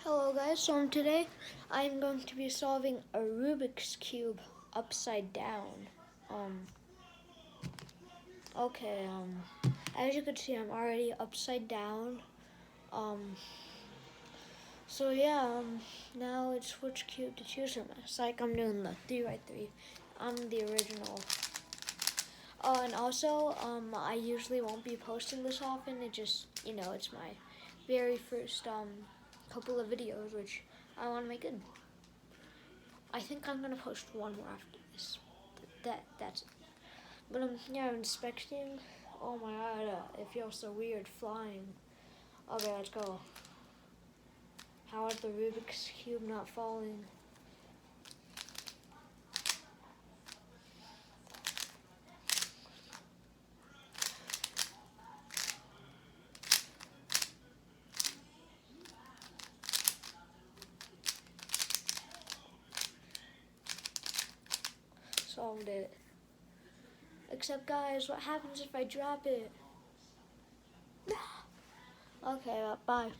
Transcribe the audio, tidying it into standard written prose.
Hello guys, so today I'm going to be solving a Rubik's Cube upside down. Okay, as you can see I'm already upside down. So yeah, now it's which cube to choose from. It's like I'm doing the 3x3. I'm the original. And also, I usually won't be posting this often. It just, it's my very first, couple of videos, which I want to make good. I think I'm gonna post one more after this. That's it. But yeah, inspecting. Oh my god, it feels so weird flying. Okay, let's go. How is the Rubik's Cube not falling? Solved it. Except guys, what happens if I drop it? Okay, bye.